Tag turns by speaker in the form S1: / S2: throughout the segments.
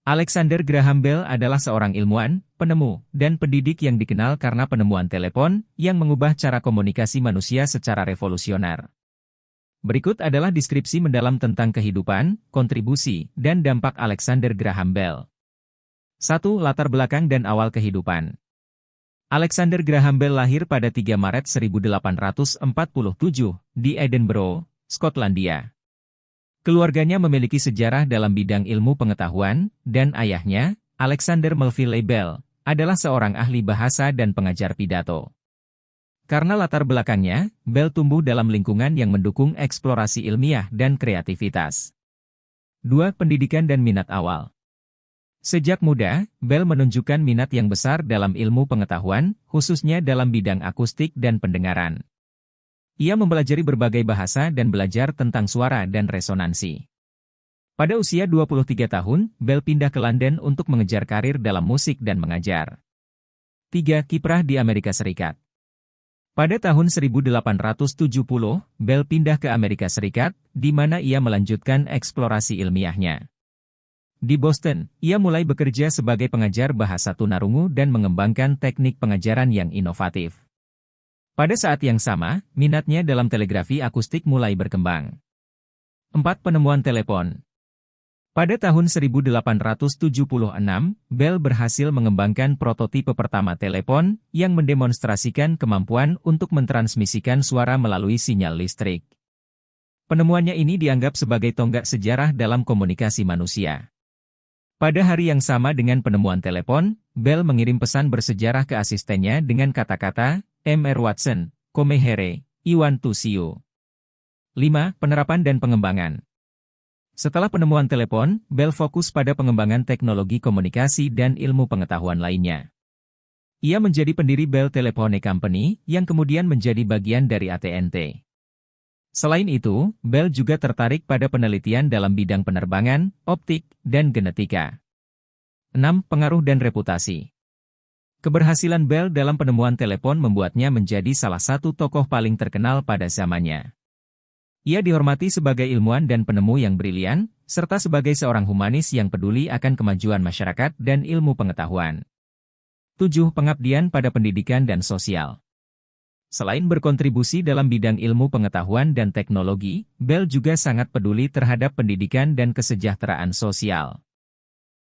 S1: Alexander Graham Bell adalah seorang ilmuwan, penemu, dan pendidik yang dikenal karena penemuan telepon yang mengubah cara komunikasi manusia secara revolusioner. Berikut adalah deskripsi mendalam tentang kehidupan, kontribusi, dan dampak Alexander Graham Bell. 1. Latar belakang dan awal kehidupan. Alexander Graham Bell lahir pada 3 Maret 1847 di Edinburgh, Skotlandia. Keluarganya memiliki sejarah dalam bidang ilmu pengetahuan, dan ayahnya, Alexander Melville Bell, adalah seorang ahli bahasa dan pengajar pidato. Karena latar belakangnya, Bell tumbuh dalam lingkungan yang mendukung eksplorasi ilmiah dan kreativitas. 2. Pendidikan dan minat awal. Sejak muda, Bell menunjukkan minat yang besar dalam ilmu pengetahuan, khususnya dalam bidang akustik dan pendengaran. Ia mempelajari berbagai bahasa dan belajar tentang suara dan resonansi. Pada usia 23 tahun, Bell pindah ke London untuk mengejar karir dalam musik dan mengajar. 3. Kiprah di Amerika Serikat. Pada tahun 1870, Bell pindah ke Amerika Serikat, di mana ia melanjutkan eksplorasi ilmiahnya. Di Boston, ia mulai bekerja sebagai pengajar bahasa tunarungu dan mengembangkan teknik pengajaran yang inovatif. Pada saat yang sama, minatnya dalam telegrafi akustik mulai berkembang. 4. Penemuan telepon. Pada tahun 1876, Bell berhasil mengembangkan prototipe pertama telepon yang mendemonstrasikan kemampuan untuk mentransmisikan suara melalui sinyal listrik. Penemuannya ini dianggap sebagai tonggak sejarah dalam komunikasi manusia. Pada hari yang sama dengan penemuan telepon, Bell mengirim pesan bersejarah ke asistennya dengan kata-kata, M.R. Watson, Come here, I want to see you. 5. Penerapan dan pengembangan. Setelah penemuan telepon, Bell fokus pada pengembangan teknologi komunikasi dan ilmu pengetahuan lainnya. Ia menjadi pendiri Bell Telephone Company, yang kemudian menjadi bagian dari AT&T. Selain itu, Bell juga tertarik pada penelitian dalam bidang penerbangan, optik, dan genetika. 6. Pengaruh dan reputasi. Keberhasilan Bell dalam penemuan telepon membuatnya menjadi salah satu tokoh paling terkenal pada zamannya. Ia dihormati sebagai ilmuwan dan penemu yang brilian, serta sebagai seorang humanis yang peduli akan kemajuan masyarakat dan ilmu pengetahuan. 7. Pengabdian pada pendidikan dan sosial. Selain berkontribusi dalam bidang ilmu pengetahuan dan teknologi, Bell juga sangat peduli terhadap pendidikan dan kesejahteraan sosial.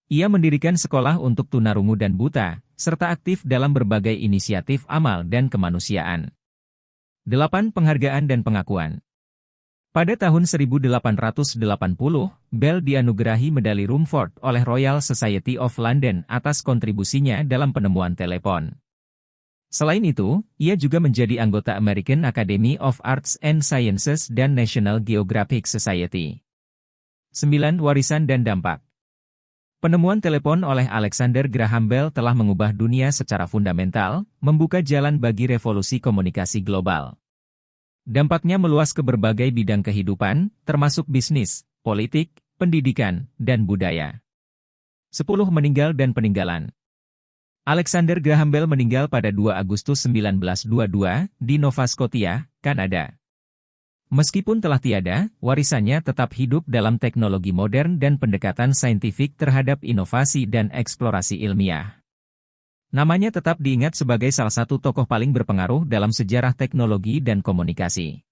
S1: Ia mendirikan sekolah untuk tunarungu dan buta, serta aktif dalam berbagai inisiatif amal dan kemanusiaan. 8. Penghargaan dan pengakuan. Pada tahun 1880, Bell dianugerahi medali Rumford oleh Royal Society of London atas kontribusinya dalam penemuan telepon. Selain itu, ia juga menjadi anggota American Academy of Arts and Sciences dan National Geographic Society. 9. Warisan dan dampak. Penemuan telepon oleh Alexander Graham Bell telah mengubah dunia secara fundamental, membuka jalan bagi revolusi komunikasi global. Dampaknya meluas ke berbagai bidang kehidupan, termasuk bisnis, politik, pendidikan, dan budaya. 10. Meninggal dan peninggalan. Alexander Graham Bell meninggal pada 2 Agustus 1922 di Nova Scotia, Kanada. Meskipun telah tiada, warisannya tetap hidup dalam teknologi modern dan pendekatan saintifik terhadap inovasi dan eksplorasi ilmiah. Namanya tetap diingat sebagai salah satu tokoh paling berpengaruh dalam sejarah teknologi dan komunikasi.